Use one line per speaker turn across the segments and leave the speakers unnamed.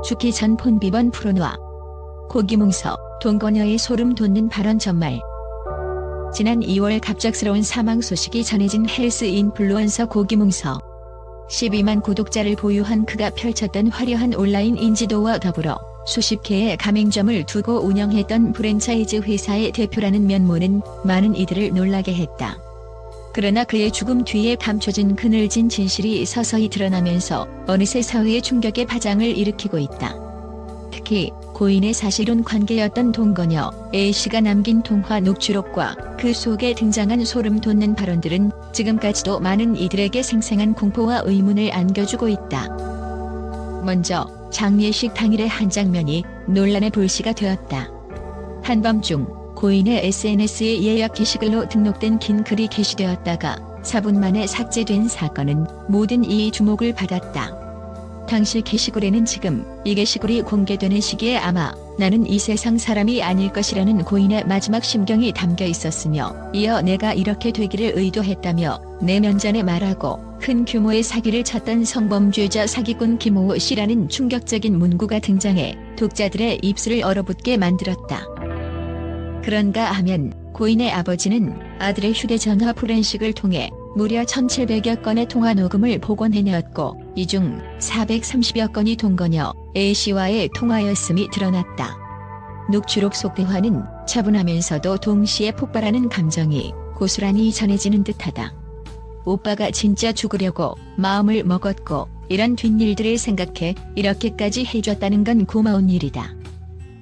죽기 전 폰비번 풀어놔. 고기뭉서, 동거녀의 소름 돋는 발언 전말. 지난 2월 갑작스러운 사망 소식이 전해진 헬스 인플루언서 고기뭉서. 12만 구독자를 보유한 그가 펼쳤던 화려한 온라인 인지도와 더불어 수십 개의 가맹점을 두고 운영했던 프랜차이즈 회사의 대표라는 면모는 많은 이들을 놀라게 했다. 그러나 그의 죽음 뒤에 감춰진 그늘진 진실이 서서히 드러나면서 어느새 사회의 충격의 파장을 일으키고 있다. 특히 고인의 사실혼 관계였던 동거녀 A씨가 남긴 통화 녹취록과 그 속에 등장한 소름 돋는 발언들은 지금까지도 많은 이들에게 생생한 공포와 의문을 안겨주고 있다. 먼저 장례식 당일의 한 장면이 논란의 불씨가 되었다. 한밤중 고인의 SNS에 예약 게시글로 등록된 긴 글이 게시되었다가 4분 만에 삭제된 사건은 모든 이의 주목을 받았다. 당시 게시글에는 지금 이 게시글이 공개되는 시기에 아마 나는 이 세상 사람이 아닐 것이라는 고인의 마지막 심경이 담겨 있었으며, 이어 내가 이렇게 되기를 의도했다며 내면전에 말하고 큰 규모의 사기를 쳤던 성범죄자 사기꾼 김호우 씨라는 충격적인 문구가 등장해 독자들의 입술을 얼어붙게 만들었다. 그런가 하면 고인의 아버지는 아들의 휴대전화 포렌식을 통해 무려 1700여 건의 통화 녹음을 복원해내었고, 이 중 430여 건이 동거녀 A씨와의 통화였음이 드러났다. 녹취록 속 대화는 차분하면서도 동시에 폭발하는 감정이 고스란히 전해지는 듯하다. 오빠가 진짜 죽으려고 마음을 먹었고, 이런 뒷일들을 생각해 이렇게까지 해줬다는 건 고마운 일이다.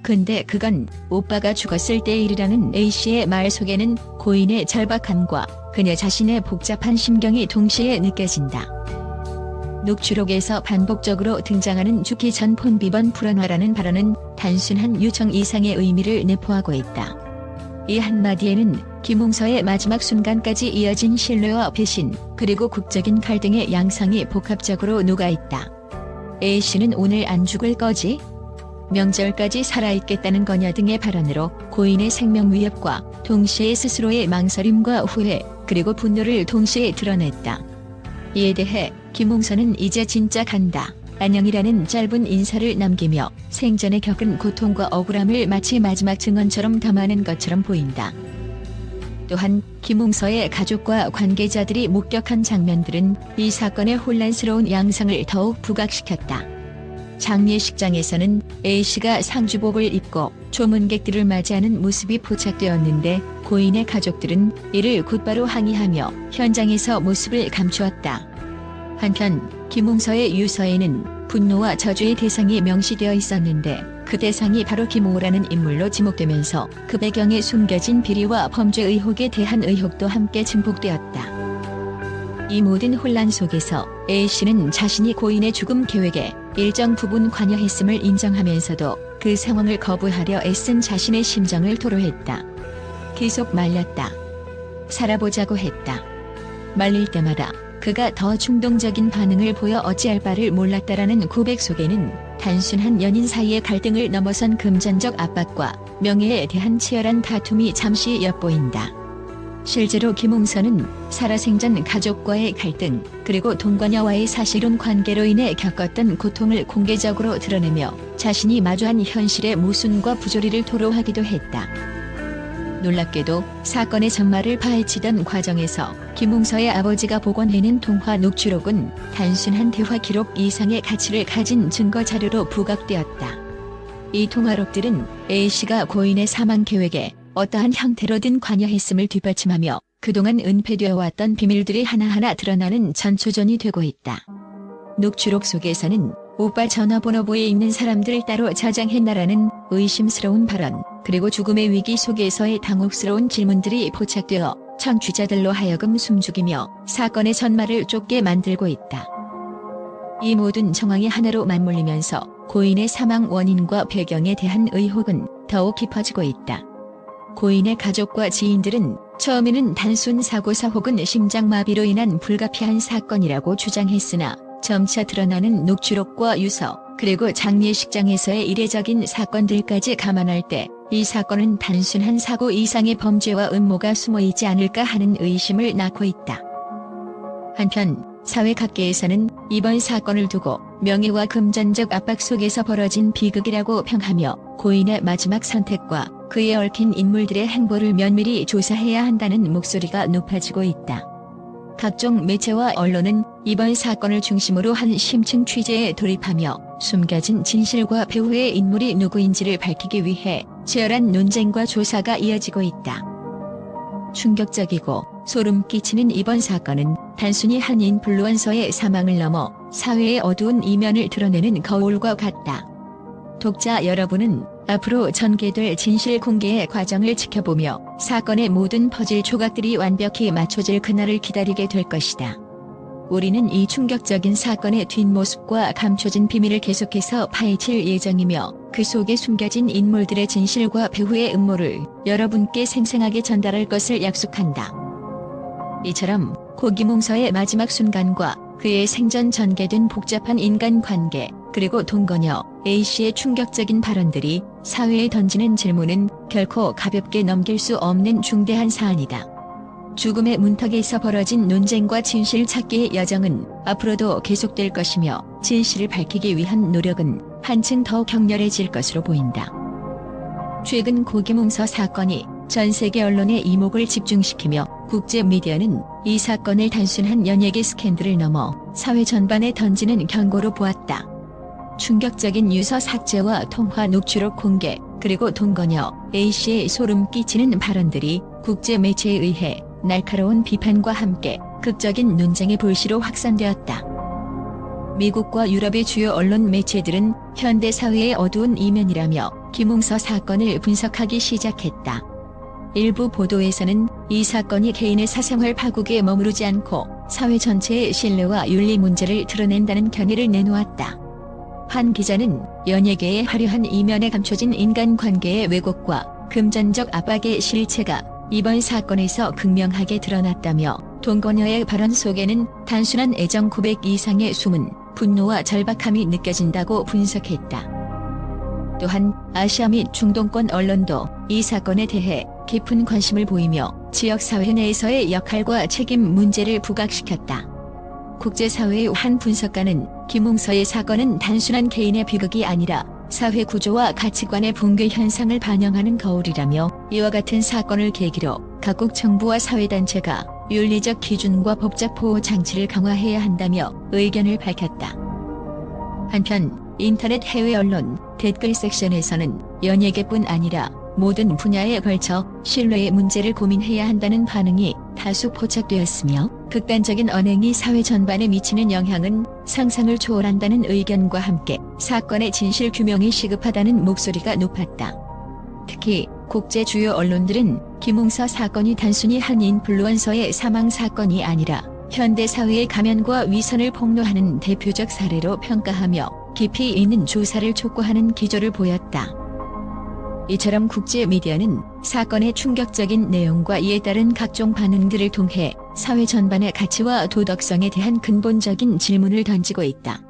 근데 그건 오빠가 죽었을 때 일이라는 A씨의 말 속에는 고인의 절박함과 그녀 자신의 복잡한 심경이 동시에 느껴진다. 녹취록에서 반복적으로 등장하는 죽기 전 폰비번 풀어놔라는 발언은 단순한 요청 이상의 의미를 내포하고 있다. 이 한마디에는 김웅서의 마지막 순간까지 이어진 신뢰와 배신, 그리고 국적인 갈등의 양상이 복합적으로 녹아있다. A씨는 오늘 안 죽을 거지? 명절까지 살아있겠다는 거냐 등의 발언으로 고인의 생명 위협과 동시에 스스로의 망설임과 후회, 그리고 분노를 동시에 드러냈다. 이에 대해 김웅서는 이제 진짜 간다, 안녕이라는 짧은 인사를 남기며 생전에 겪은 고통과 억울함을 마치 마지막 증언처럼 담아낸 것처럼 보인다. 또한 김웅서의 가족과 관계자들이 목격한 장면들은 이 사건의 혼란스러운 양상을 더욱 부각시켰다. 장례식장에서는 A씨가 상주복을 입고 조문객들을 맞이하는 모습이 포착되었는데, 고인의 가족들은 이를 곧바로 항의하며 현장에서 모습을 감추었다. 한편 김웅서의 유서에는 분노와 저주의 대상이 명시되어 있었는데, 그 대상이 바로 김호우라는 인물로 지목되면서 그 배경에 숨겨진 비리와 범죄 의혹에 대한 의혹도 함께 증폭되었다. 이 모든 혼란 속에서 A씨는 자신이 고인의 죽음 계획에 일정 부분 관여했음을 인정하면서도 그 상황을 거부하려 애쓴 자신의 심정을 토로했다. 계속 말렸다. 살아보자고 했다. 말릴 때마다 그가 더 충동적인 반응을 보여 어찌할 바를 몰랐다라는 고백 속에는 단순한 연인 사이의 갈등을 넘어선 금전적 압박과 명예에 대한 치열한 다툼이 잠시 엿보인다. 실제로 김웅서는 살아생전 가족과의 갈등, 그리고 동거녀와의 사실혼 관계로 인해 겪었던 고통을 공개적으로 드러내며 자신이 마주한 현실의 모순과 부조리를 토로하기도 했다. 놀랍게도 사건의 전말을 파헤치던 과정에서 김웅서의 아버지가 복원해낸 통화 녹취록은 단순한 대화 기록 이상의 가치를 가진 증거 자료로 부각되었다. 이 통화록들은 A씨가 고인의 사망 계획에 어떠한 형태로든 관여했음을 뒷받침하며 그동안 은폐되어 왔던 비밀들이 하나하나 드러나는 전초전이 되고 있다. 녹취록 속에서는 오빠 전화번호부에 있는 사람들을 따로 저장했나라는 의심스러운 발언, 그리고 죽음의 위기 속에서의 당혹스러운 질문들이 포착되어 청취자들로 하여금 숨죽이며 사건의 전말을 쫓게 만들고 있다. 이 모든 정황이 하나로 맞물리면서 고인의 사망 원인과 배경에 대한 의혹은 더욱 깊어지고 있다. 고인의 가족과 지인들은 처음에는 단순 사고사 혹은 심장마비로 인한 불가피한 사건이라고 주장했으나, 점차 드러나는 녹취록과 유서, 그리고 장례식장에서의 이례적인 사건들까지 감안할 때 이 사건은 단순한 사고 이상의 범죄와 음모가 숨어있지 않을까 하는 의심을 낳고 있다. 한편 사회 각계에서는 이번 사건을 두고 명예와 금전적 압박 속에서 벌어진 비극이라고 평하며 고인의 마지막 선택과 그에 얽힌 인물들의 행보를 면밀히 조사해야 한다는 목소리가 높아지고 있다. 각종 매체와 언론은 이번 사건을 중심으로 한 심층 취재에 돌입하며 숨겨진 진실과 배후의 인물이 누구인지를 밝히기 위해 치열한 논쟁과 조사가 이어지고 있다. 충격적이고 소름 끼치는 이번 사건은 단순히 한 인플루언서의 사망을 넘어 사회의 어두운 이면을 드러내는 거울과 같다. 독자 여러분은 앞으로 전개될 진실 공개의 과정을 지켜보며 사건의 모든 퍼즐 조각들이 완벽히 맞춰질 그날을 기다리게 될 것이다. 우리는 이 충격적인 사건의 뒷모습과 감춰진 비밀을 계속해서 파헤칠 예정이며 그 속에 숨겨진 인물들의 진실과 배후의 음모를 여러분께 생생하게 전달할 것을 약속한다. 이처럼 고기몽서의 마지막 순간과 그의 생전 전개된 복잡한 인간관계 그리고 동거녀 A씨의 충격적인 발언들이 사회에 던지는 질문은 결코 가볍게 넘길 수 없는 중대한 사안이다. 죽음의 문턱에서 벌어진 논쟁과 진실 찾기의 여정은 앞으로도 계속될 것이며 진실을 밝히기 위한 노력은 한층 더 격렬해질 것으로 보인다. 최근 고기몽서 사건이 전 세계 언론의 이목을 집중시키며 국제 미디어는 이 사건을 단순한 연예계 스캔들을 넘어 사회 전반에 던지는 경고로 보았다. 충격적인 유서 삭제와 통화 녹취록 공개, 그리고 동거녀 A씨의 소름 끼치는 발언들이 국제 매체에 의해 날카로운 비판과 함께 극적인 논쟁의 불씨로 확산되었다. 미국과 유럽의 주요 언론 매체들은 현대 사회의 어두운 이면이라며 기몽서 사건을 분석하기 시작했다. 일부 보도에서는 이 사건이 개인의 사생활 파국에 머무르지 않고 사회 전체의 신뢰와 윤리 문제를 드러낸다는 견해를 내놓았다. 한 기자는 연예계의 화려한 이면에 감춰진 인간관계의 왜곡과 금전적 압박의 실체가 이번 사건에서 극명하게 드러났다며 동거녀의 발언 속에는 단순한 애정 고백 이상의 숨은 분노와 절박함이 느껴진다고 분석했다. 또한 아시아 및 중동권 언론도 이 사건에 대해 깊은 관심을 보이며 지역사회 내에서의 역할과 책임 문제를 부각시켰다. 국제사회의 한 분석가는 기몽서의 사건은 단순한 개인의 비극이 아니라 사회 구조와 가치관의 붕괴 현상을 반영하는 거울이라며 이와 같은 사건을 계기로 각국 정부와 사회단체가 윤리적 기준과 법적 보호 장치를 강화해야 한다며 의견을 밝혔다. 한편 인터넷 해외 언론 댓글 섹션에서는 연예계뿐 아니라 모든 분야에 걸쳐 신뢰의 문제를 고민해야 한다는 반응이 다수 포착되었으며 극단적인 언행이 사회 전반에 미치는 영향은 상상을 초월한다는 의견과 함께 사건의 진실 규명이 시급하다는 목소리가 높았다. 특히 국제 주요 언론들은 기몽서 사건이 단순히 한 인플루언서의 사망 사건이 아니라 현대 사회의 가면과 위선을 폭로하는 대표적 사례로 평가하며 깊이 있는 조사를 촉구하는 기조를 보였다. 이처럼 국제 미디어는 사건의 충격적인 내용과 이에 따른 각종 반응들을 통해 사회 전반의 가치와 도덕성에 대한 근본적인 질문을 던지고 있다.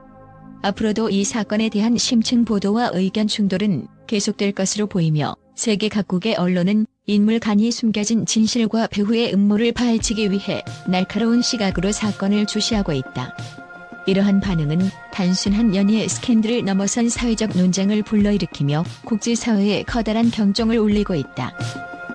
앞으로도 이 사건에 대한 심층 보도와 의견 충돌은 계속될 것으로 보이며 세계 각국의 언론은 인물 간이 숨겨진 진실과 배후의 음모를 파헤치기 위해 날카로운 시각으로 사건을 주시하고 있다. 이러한 반응은 단순한 연예 스캔들을 넘어선 사회적 논쟁을 불러일으키며 국제사회에 커다란 경종을 울리고 있다.